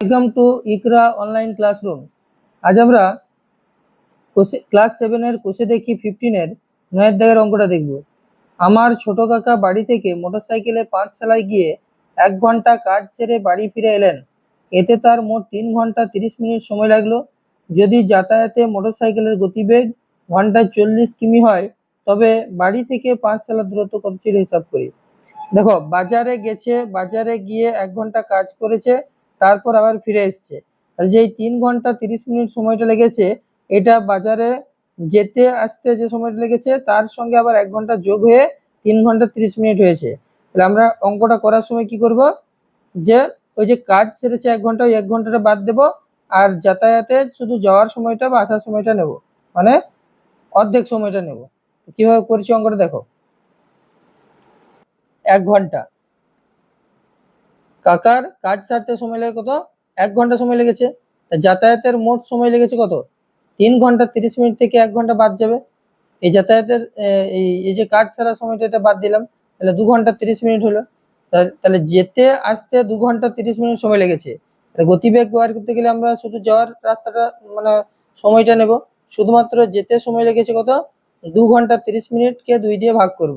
Welcome to Iqra online classroom. আজ আমরা class 7-এর কোষে দেখি 15-এর 9 দাগের অঙ্কটা দেখব। আমার ছোট কাকা বাড়ি থেকে মোটরসাইকেলে পাঠশালায় গিয়ে 1 ঘন্টা কাজ সেরে বাড়ি ফিরে এলেন। এতে তার মোট 3 ঘন্টা 30 মিনিট সময় লাগলো। যদি যাতায়াতে মোটরসাইকেলের গতিবেগ ঘন্টায় 40 কিমি হয়, তবে বাড়ি থেকে পাঠশালার দূরত্ব কত ছিল হিসাব করি। দেখো, বাজারে গেছে, বাজারে গিয়ে 1 ঘন্টা কাজ করেছে, তারপর আবার ফিরে এসছে। তাহলে যে 3 ঘন্টা 30 মিনিট সময়টা লেগেছে, এটা বাজারে যেতে আসতে যে সময়টা লেগেছে তার সঙ্গে আবার 1 ঘন্টা যোগ হয়ে 3 ঘন্টা 30 মিনিট হয়েছে। তাহলে আমরা অঙ্কটা করার সময় কি করব, যে ওই যে কাজ সেরেছে 1 ঘন্টা, ওই 1 ঘন্টাটা বাদ দেব, আর যাতায়াতে শুধু যাওয়ার সময়টা বা আসার সময়টা নেব, মানে অর্ধেক সময়টা নেব। কিভাবে করছি অঙ্কটা দেখো। 1 ঘন্টা, কাকার কাজ সারতে সময় লাগে কত? 1 ঘন্টা সময় লেগেছে। যাতায়াতের মোট সময় লেগেছে কত? 3 ঘন্টা 30 মিনিট থেকে 1 ঘন্টা বাদ যাবে। এই যাতায়াতের এই যে কাজ সারার সময়টা এটা বাদ দিলাম, তাহলে 2 ঘন্টা 30 মিনিট হলো। তাহলে যেতে আসতে 2 ঘন্টা 30 মিনিট সময় লেগেছে। গতিবেগ বার করতে গেলে আমরা শুধু যাওয়ার রাস্তাটা মানে সময়টা নেব। শুধুমাত্র যেতে সময় লেগেছে কত? 2 ঘন্টা 30 মিনিটকে 2 দিয়ে ভাগ করব।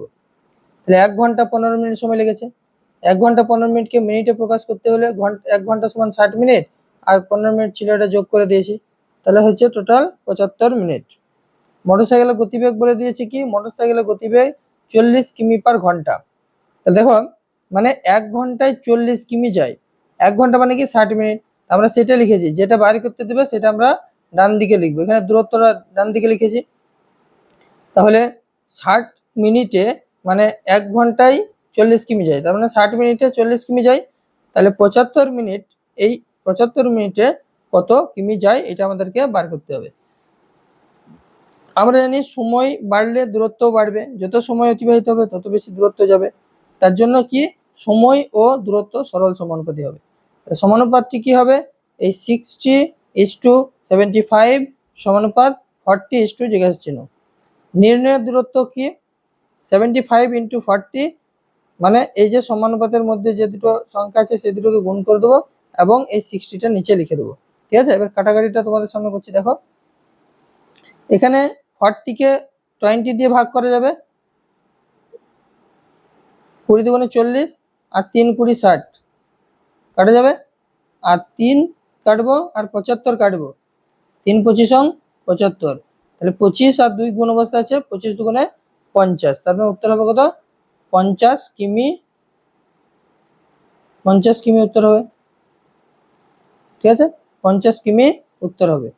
তাহলে 1 ঘন্টা 15 মিনিট সময় লেগেছে। 1 ঘন্টা 15 মিনিটকে মিনিটে প্রকাশ করতে হলে 1 ঘন্টা সমান 60 মিনিট, আর 15 মিনিট ছিল, এটা যোগ করে দিয়েছি। তাহলে হচ্ছে টোটাল 75 মিনিট। মোটরসাইকেলের গতিবেগ বলে দিয়েছে কি, মোটরসাইকেলের গতিবেগ 40 কিমি পার ঘন্টা। তাহলে দেখো, মানে 1 ঘন্টায় 40 কিমি যায়। 1 ঘন্টা মানে কি 60 মিনিট। আমরা সেটা লিখেছি, যেটা বাইরে করতে দেবে সেটা আমরা ডান দিকে লিখবো। এখানে দূরত্বটা ডান দিকে লিখেছি। তাহলে 60 মিনিটে মানে 1 ঘন্টায় 40 কিমি যায়, তার মানে 60 মিনিটে 40 কিমি যায়। তাহলে 75 মিনিট, এই 75 মিনিটে কত কিমি যায় এটা আমাদেরকে বার করতে হবে। আমরা জানি সময় বাড়লে দূরত্ব বাড়বে, যত সময় অতিবাহিত হবে তত বেশি দূরত্ব যাবে। তার জন্য কি সময় ও দূরত্ব সরল সমানুপাতি হবে। সমানুপাতটি কি হবে? এই 60:75 সমানুপাত 40 জিজ্ঞাসা চিহ্ন। নির্ণয়ের দূরত্ব কি? 75 × 40, মানে এই যে সমানুপাতের মধ্যে যে দুটো সংখ্যা আছে সে দুটোকে গুণ করে দেবো এবং এই 60টা নিচে লিখে দেবো। ঠিক আছে, এবার কাটাকাটিটা তোমাদের সামনে করছি। দেখো, এখানে 40কে 20 দিয়ে ভাগ করা যাবে। 20 দুগুণে 40, আর 3 20 60 কাটা যাবে, আর 3 কাটবো, আর 75 কাটবো। 3 25 75, তাহলে 25 আর 2 গুণ অবস্থা আছে, 25 দুগুণে 50, তারপরে উত্তর হবে কত? 50 কিমি। 50 কিমি উত্তর হবে। ঠিক আছে, 50 কিমি উত্তর হবে।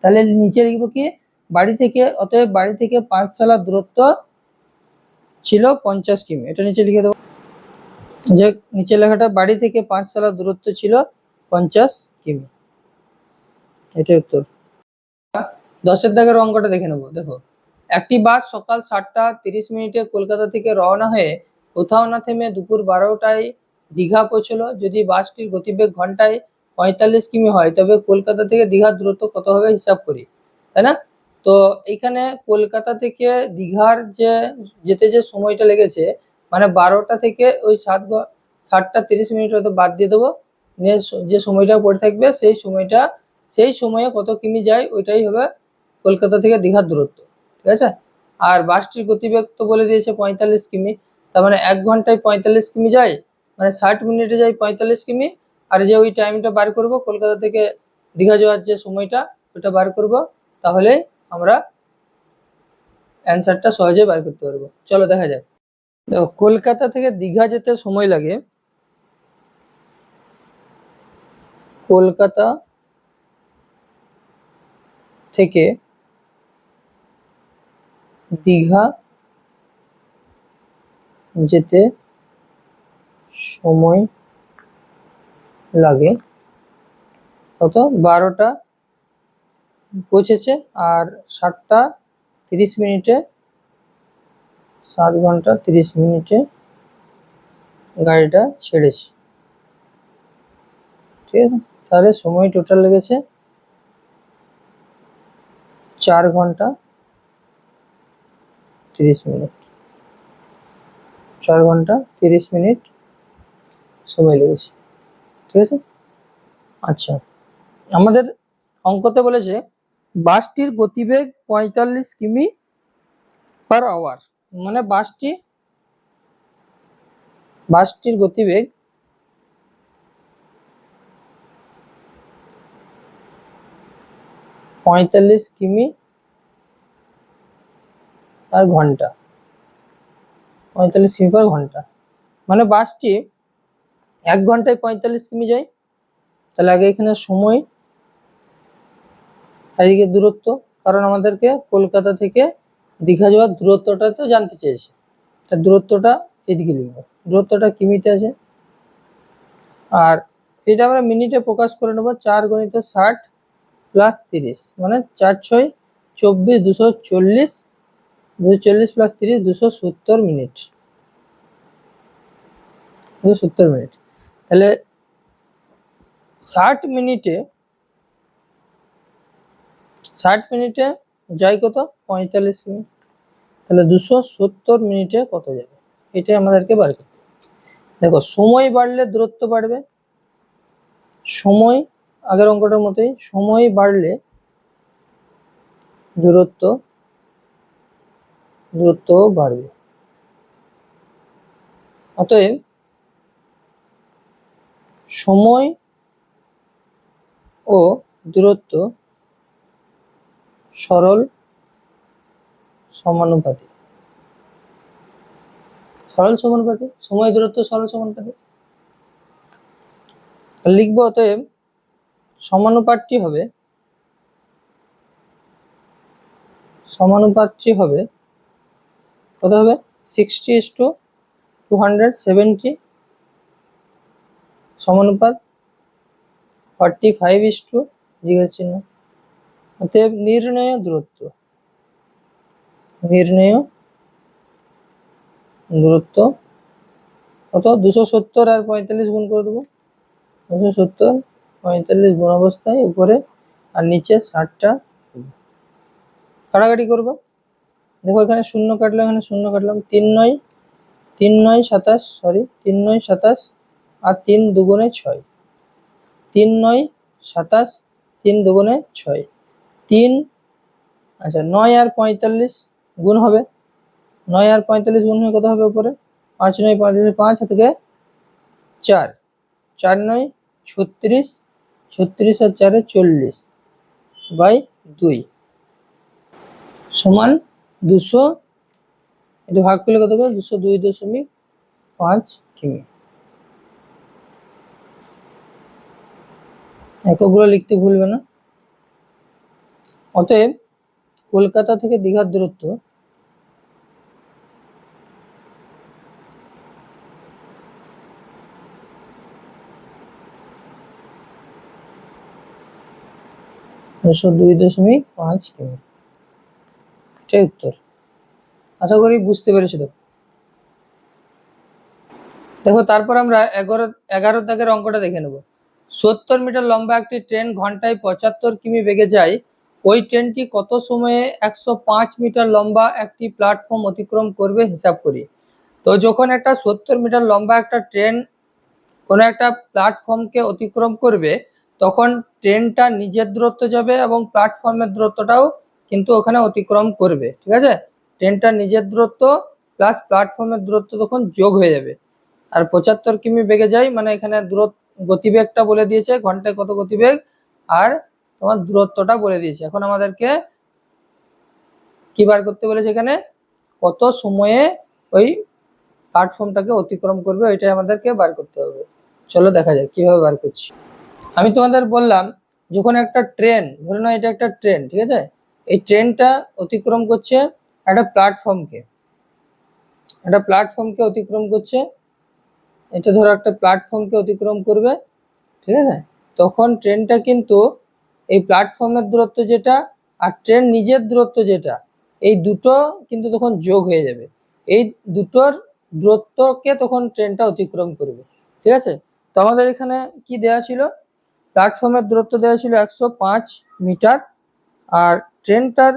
তাহলে নিচে লিখবো কি, বাড়ি থেকে, অতএব বাড়ি থেকে পাঠশালার দূরত্ব ছিল 50 কিমি। এটা নিচে লিখে দেবো, যে নিচে লেখাটা বাড়ি থেকে পাঠশালার দূরত্ব ছিল 50 কিমি। এটাই উত্তর। 10-এর দাগের অঙ্কটা দেখে নেবো। দেখো, একটি বাস সকাল 7:30 কলকাতা থেকে রওনা হয়ে কোথাও না থেমে দুপুর 12টায় দীঘা পৌঁছলো। যদি বাসটির গতিবেগ ঘন্টায় 45 কিমি হয়, তবে কলকাতা থেকে দীঘার দূরত্ব কত হবে হিসাব করি, তাই না? তো এইখানে কলকাতা থেকে দীঘার যেতে যে সময়টা লেগেছে, মানে 12টা থেকে ওই 7:30 হয়তো বাদ দিয়ে দেবো, যে সময়টা পড়ে থাকবে সেই সময়ে কত কিমি যায় ওইটাই হবে কলকাতা থেকে দীঘার দূরত্ব। ঠিক আছে, আর বাসটির গতিবেগ তো বলে দিয়েছে 45 কিমি, তার মানে 1 ঘন্টায় 45 কিমি যায়, মানে 60 মিনিটে যায় 45 কিমি। আর যে ওই টাইমটা বার করব কলকাতা থেকে দীঘা যাওয়ার যে সময়টা, ওটা বার করব, তাহলে আমরা অ্যান্সারটা সহজে বার করতে পারবো। চলো দেখা যাক। দেখো, কলকাতা থেকে দীঘা যেতে সময় লাগে, কলকাতা থেকে দীঘা যেতে সময় লাগে কত? 12টা পৌঁছেছে, আর 7:30 7 ঘন্টা 30 মিনিটে গাড়িটা ছেড়েছে। ঠিক আছে, তাহলে সময় টোটাল লেগেছে 4 ঘন্টা 30 মিনিট। 4 ঘন্টা 30 মিনিট সময় লেগেছে। ঠিক আছে, আচ্ছা, আমাদের অঙ্কতে বলেছে বাসটির গতিবেগ 45 কিমি পার আওয়ার, মানে বাসটির গতিবেগ 45 কিমি পার ঘন্টা, 45 কিমি পার ঘন্টা, মানে বাসটি 1 ঘন্টায় 45 কিমি যায়। তাহলে আগে এখানে সময় আর এদিকে দূরত্ব, কারণ আমাদেরকে কলকাতা থেকে দীঘা যাওয়ার দূরত্বটা তো জানতে চেয়েছে, তার দূরত্বটা এদিকে লিখবো, দূরত্বটা কিমিতে আছে। আর এটা আমরা মিনিটে প্রকাশ করে নেবো, 4 × 60 + 30, মানে 4 × 6 = 24, 240, 240 + 30 270 মিনিট, 270 মিনিট। তাহলে 60 মিনিটে যায় কত? 45 মিনিট। তাহলে 270 মিনিটে কত যাবে, এটাই আমাদেরকে বার করতে হবে। দেখো, সময় বাড়লে দূরত্ব বাড়বে, সময় আগের অঙ্কটার মতোই, সময় বাড়লে দূরত্ব বাড়বে। অতএব সময় ও দূরত্ব সরল সমানুপাতিক, সময় দূরত্ব সরল সমানুপাতিক লিখবো। অতএব সমানুপাতটি হবে কত হবে? 60:270 সমানুপাত 45:, অতএব নির্ণেয় দূরত্ব কত? 270 আর 45 গুণ করে দেবো, 270 45 গুণ অবস্থায় উপরে আর নিচে 60টা কাটাকাটি করবো। দেখো, এখানে শূন্য কাটলাম, এখানে শূন্য কাটলাম, 3 × 9 = 27, 3 × 9 = 27 আর 3 × 2 = 6, 3 × 9 = 27, 3 × 2 = 6, 3, আচ্ছা 9 আর 45 গুণ হবে, 9 আর 45 গুণ হয়ে কত হবে উপরে? 5 × 9 = 45, 5 থেকে 4, 4 × 9 = 36, 36 আর 4 = 40/2 সমান 200, এটা ভাগ করলে কত হবে? 202.5 কিমি। এককগুলো লিখতে ভুলবে না। অতএব কলকাতা থেকে দীঘার দূরত্ব (202.5 কিমি), এটাই উত্তর। আশা করি বুঝতে পেরেছো। দেখো, তারপর আমরা 11 দাগের অঙ্কটা দেখে নেব। 70 মিটার লম্বা একটি ট্রেন ঘন্টায় 75 কিমি বেগে যায়, ওই ট্রেনটি কত সময়ে 105 মিটার লম্বা একটি প্ল্যাটফর্ম অতিক্রম করবে হিসাব করি। তো যখন একটা 70 মিটার লম্বা একটা ট্রেন কোনো একটা প্ল্যাটফর্মকে অতিক্রম করবে, তখন ট্রেনটা নিজের দূরত্ব যাবে এবং প্ল্যাটফর্মের দূরত্বটাও কিন্তু ওখানে অতিক্রম করবে, ঠিক আছে? ট্রেনটা নিজের দূরত্ব প্লাস প্ল্যাটফর্মের দূরত্ব তখন যোগ হয়ে যাবে। আর 75 কিমি বেগে যায়, মানে এখানে গতিবেগটা বলে দিয়েছে, ঘন্টায় কত গতিবেগ, আর তোমার দূরত্বটা বলে দিয়েছে। এখন আমাদেরকে কি বার করতে বলেছে? এখানে কত সময়ে ওই প্ল্যাটফর্মটাকে অতিক্রম করবে, ওইটাই আমাদেরকে বার করতে হবে। চলো দেখা যাক কিভাবে বার করছি। আমি তোমাদের বললাম, যখন একটা ট্রেন, ধরে নাও এটা একটা ট্রেন, ঠিক আছে, এই ট্রেনটা অতিক্রম করছে একটা প্ল্যাটফর্মকে অতিক্রম করছে, এটা ধরো একটা প্ল্যাটফর্মকে অতিক্রম করবে, ঠিক আছে? তখন ট্রেনটা কিন্তু এই প্ল্যাটফর্মের দূরত্ব যেটা আর ট্রেন নিজের দূরত্ব যেটা, এই দুটো কিন্তু তখন যোগ হয়ে যাবে, এই দুটোর দূরত্বকে তখন ট্রেনটা অতিক্রম করবে, ঠিক আছে? তো আমাদের এখানে কি দেওয়া ছিল? প্ল্যাটফর্মের দূরত্ব দেওয়া ছিল 105 মিটার, আর ট্রেনটার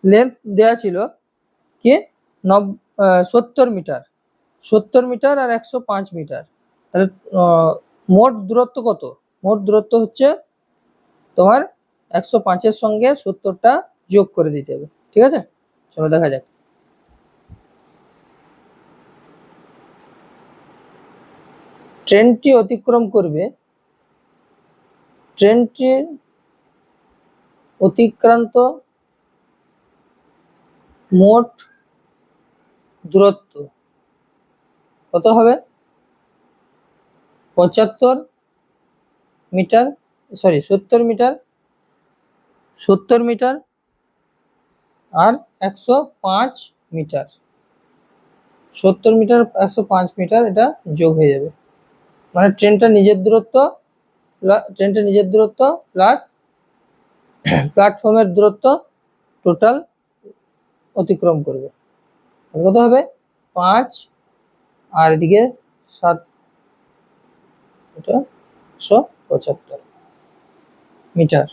লেন্থ দেওয়া ছিল কি 70 মিটার, 70 মিটার আর 105 মিটার। তাহলে মোট দূরত্ব কত? মোট দূরত্ব হচ্ছে তোমার 105-এর সঙ্গে 70টা যোগ করে দিতে হবে। ঠিক আছে, চলো দেখা যাক। ট্রেনটি অতিক্রম করবে, ট্রেনটির অতিক্রান্ত মোট দূরত্ব কত হবে? 75 মিটার, সরি 70 মিটার, 70 মিটার আর 105 মিটার। 70 মিটার 105 মিটার এটা যোগ হয়ে যাবে, মানে ট্রেনটা নিজের দূরত্ব প্লাস প্ল্যাটফর্মের দূরত্ব টোটাল অতিক্রম করবে। কত হবে? 5 আর এদিকে 7, এটা 175 মিটার।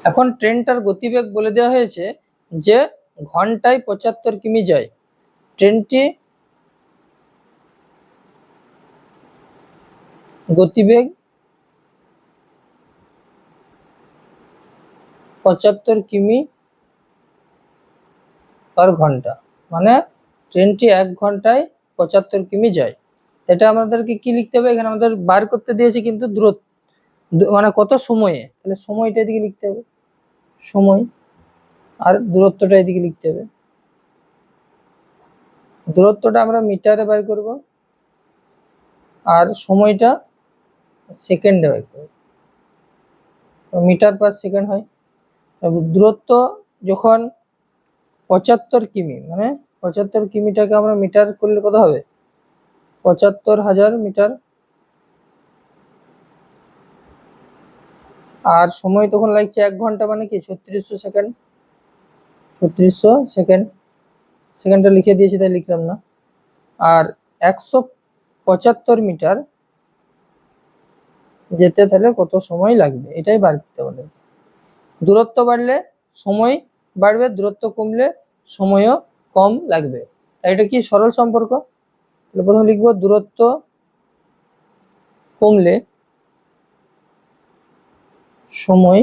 এখন ট্রেনটার গতিবেগ বলে দেওয়া হয়েছে যে ঘন্টায় 75 কিমি যায়। ট্রেনটি গতিবেগ 75 কিমি পার ঘন্টা, মানে ট্রেনটি 1 ঘন্টায় 75 কিমি যায়। এটা আমাদেরকে কি লিখতে হবে? এখানে আমাদের বার করতে দিয়েছে কিন্তু দূরত্ব, মানে কত সময়ে, তাহলে সময়টা এদিকে লিখতে হবে, সময়, আর দূরত্বটা এদিকে লিখতে হবে। দূরত্বটা আমরা মিটারে বার করব আর সময়টা সেকেন্ডে বার করব, মিটার পার সেকেন্ড হয়। দূরত্ব যখন 75 কিমি, মানে 75 কিমিটাকে আমরা মিটার করলে কত হবে? 75,000 মিটার। আর সময় তখন লাগছে 1 ঘন্টা, মানে কি 3600 সেকেন্ড। 3600 সেকেন্ড, সেকেন্ডটা লিখে দিয়েছি তাই লিখলাম না। আর 175 মিটার যেতে তাহলে কত সময় লাগবে, এটাই বার করতে হবে। দূরত্ব বাড়লে সময় বাড়বে, দূরত্ব কমলে সময়ও কম লাগবে। তাই এটা কি সরল সম্পর্ক? প্রথমে লিখবো দূরত্ব কমলে সময়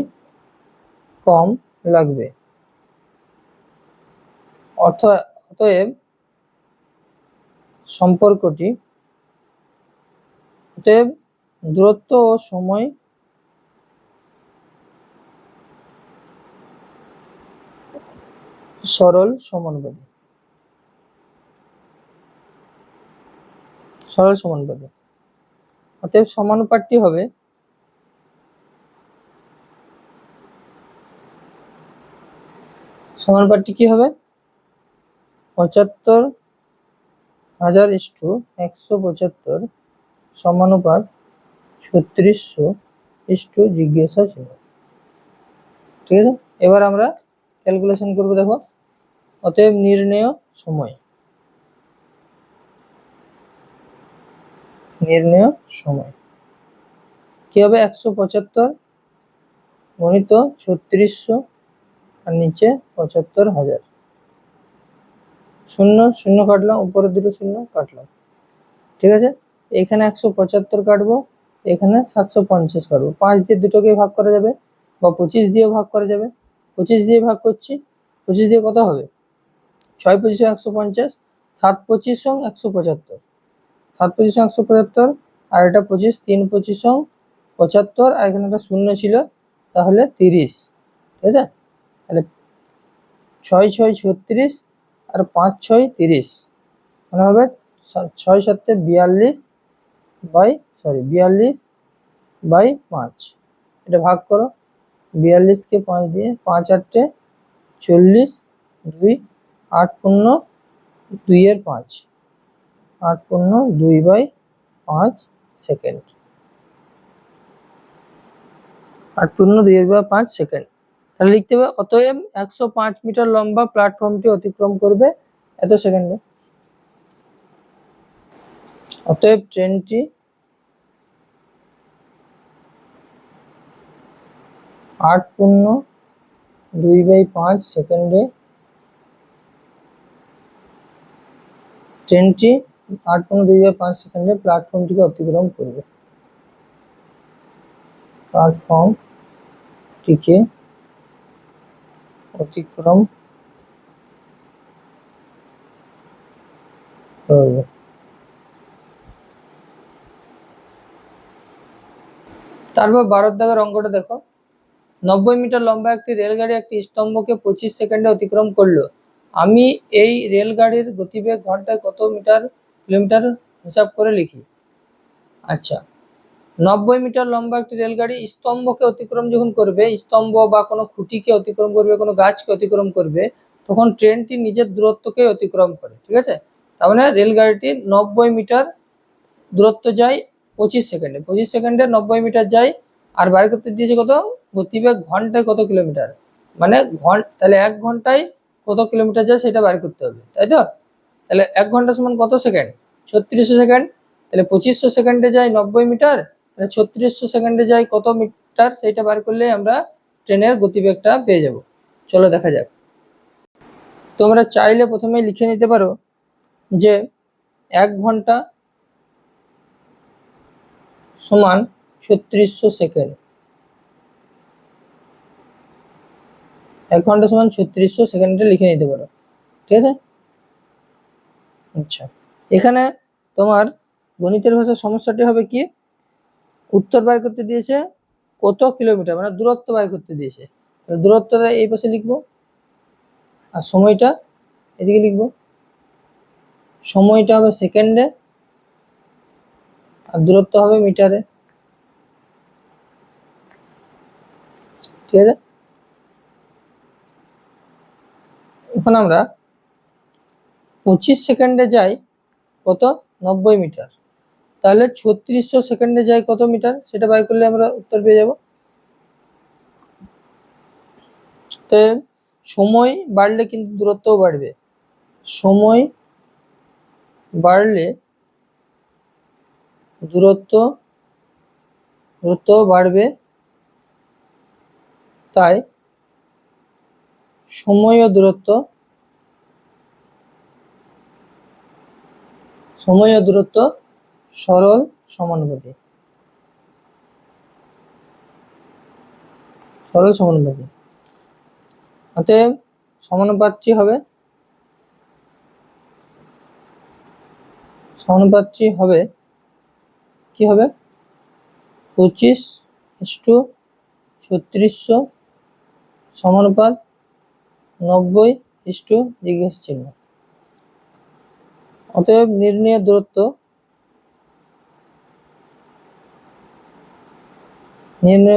কম লাগবে। অতএব সম্পর্কটি, অতএব দূরত্ব ও সময় সরল সমানুপাতিক। সরল সমানুপাতিক, অতএব সমানুপাতটি হবে সমানুপাতটি কি হবে? 75,000 ইস্টু 175 সমানুপাত 3600 ইস্টু জিজ্ঞাসা ছিল। ঠিক আছে, এবার আমরা ক্যালকুলেশন করব। দেখো, অতএব নির্ণেয় সময়, নির্ণেয় সময় কি হবে? 175 গণিত 3600 আর নিচে 75,000। শূন্য শূন্য কাটলাম, উপরে দুটো শূন্য কাটলাম। ঠিক আছে, এখানে 175 কাটবো, এখানে 750 কাটবো। 5 দিয়ে দুটোকে ভাগ করা যাবে বা 25 দিয়ে ভাগ করা যাবে। 25 দিয়ে ভাগ করছি, 25 দিয়ে কত হবে? 6 25 150, 7 25 175, 7 25 175, আর এটা 25, 3 25 75, আর এখানে একটা শূন্য ছিল, তাহলে 30। ঠিক আছে, তাহলে 6 6 36 আর 5 6 30, মানে হবে 6 7 42 বাই 5। এটা ভাগ করো, 42কে 5 দিয়ে, 5 8 40, 2 8 15 2 এর 5, 8 15 2/5 সেকেন্ড, 8 15 2/5 সেকেন্ড। তাহলে লিখতে হবে অতএব 105 মিটার লম্বা প্ল্যাটফর্মটি অতিক্রম করবে এত সেকেন্ডে। অতএব ট্রেনটি 8 15 2/5 সেকেন্ডে ট্রেনটি 8.2/5 সেকেন্ডে প্ল্যাটফর্মটিকে অতিক্রম করবে। প্ল্যাটফর্মটিকে অতিক্রম করবে। তারপর 12 দাগের অঙ্কটা দেখো। 90 মিটার লম্বা একটি রেলগাড়ি একটি স্তম্ভকে 25 সেকেন্ডে অতিক্রম করলো। আমি এই রেলগাড়ির গতিবেগ ঘন্টায় কত কিলোমিটার হিসাব করে লিখি। আচ্ছা, 90 মিটার লম্বা একটি রেলগাড়ি স্তম্ভকে অতিক্রম যখন করবে, স্তম্ভ বা কোনো খুঁটিকে অতিক্রম করবে, কোনো গাছকে অতিক্রম করবে, তখন ট্রেনটি নিজের দূরত্বকে অতিক্রম করে। ঠিক আছে, তার মানে রেলগাড়িটি 90 মিটার দূরত্ব যায় 25 সেকেন্ডে, 25 সেকেন্ডে 90 মিটার যায়। আর বার করতে দিয়েছে কত, গতিবেগ ঘন্টায় কত কিলোমিটার, মানে তাহলে 1 ঘন্টায় কত কিলোমিটার যায় সেটা বার করতে হবে, তাই তো। তাহলে 1 ঘন্টা সমান কত সেকেন্ড, 3600 সেকেন্ড। তাহলে 2500 সেকেন্ডে যায় 90 মিটার, তাহলে 3600 সেকেন্ডে যায় কত মিটার, সেটা বার করলে আমরা ট্রেনের গতিবেগটা পেয়ে যাব। চলো দেখা যাক। তোমরা চাইলে প্রথমে লিখে নিতে পারো যে 1 ঘন্টা সমান 3600 সেকেন্ড। 1 ঘন্টা সমান 3600 সেকেন্ডে লিখে নিতে পারো, ঠিক আছে। আচ্ছা, এখানে তোমার গণিতের ভাষার সমস্যাটি হবে কি, উত্তর বার করতে দিয়েছে কত কিলোমিটার, মানে দূরত্ব বার করতে দিয়েছে। দূরত্বটা এই পাশে লিখবো আর সময়টা এদিকে লিখবো। সময়টা হবে সেকেন্ডে আর দূরত্ব হবে মিটারে, ঠিক আছে। এখন আমরা 25 সেকেন্ডে যাই কত, 90 মিটার, তাহলে 3600 সেকেন্ডে যাই কত মিটার, সেটা বার করলে আমরা উত্তর পেয়ে যাব। তো সময় বাড়লে কিন্তু দূরত্বও বাড়বে, সময় বাড়লে দূরত্ব বাড়বে, তাই সময় ও দূরত্ব সরল সমানুপাতিক। অতএব সমানুপাতটি হবে কি হবে, 25:3600 সমানুপাত 90 জিজ্ঞাসা চিহ্ন। অতএব নির্ণয়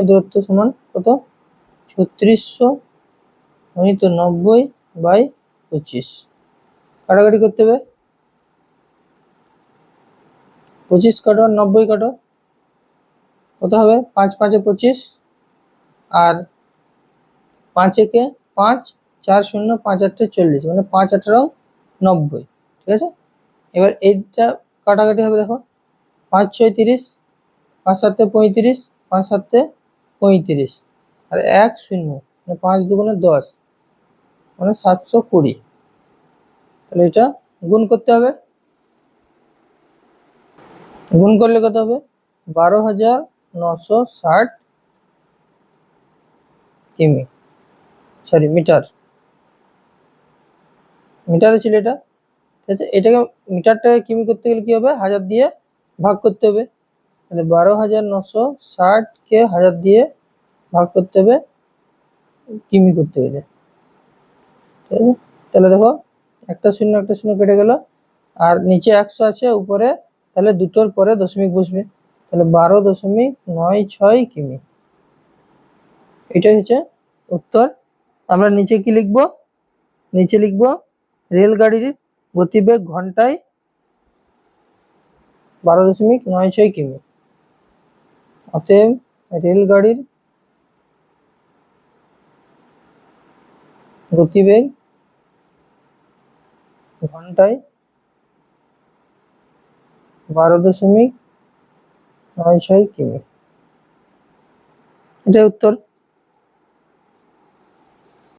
দূরত্ব সমান কত, 3600 গুণিত 90/25। কাটাকাটি করতে হবে, 25 কাটো 90 কাটো, কত হবে, 5 5 25 আর 5 একে 5, 4 0, 5 8 40, মানে 5 18 90, ঠিক আছে। এবার এইটা কাটাকাটি হবে, দেখো 5 6 30, 5 7 35, 5 7 35 আর 1 0, মানে 5 2 10, মানে 720। তাহলে এটা গুণ করতে হবে, গুণ করলে কত হবে, 12,960 কিমি, সরি মিটার, মিটারে ছিল এটা, ঠিক আছে। এটাকে মিটারটাকে কিমি করতে গেলে কি হবে, 1000 দিয়ে ভাগ করতে হবে। তাহলে 12,960কে 1000 দিয়ে ভাগ করতে হবে কিমি করতে গেলে, ঠিক আছে। তাহলে দেখো একটা শূন্য কেটে গেল, আর নিচে 100 আছে উপরে, তাহলে দুটোর পরে দশমিক বসবে, তাহলে 12.96 কিমি, এটাই হচ্ছে উত্তর। আমরা নিচে কি লিখবো, নিচে লিখবো রেলগাড়ির গতিবেগ ঘন্টায় 12.96 কিমি। অতএব রেলগাড়ির গতিবেগ ঘন্টায় 12.96 কিমি, এটাই উত্তর।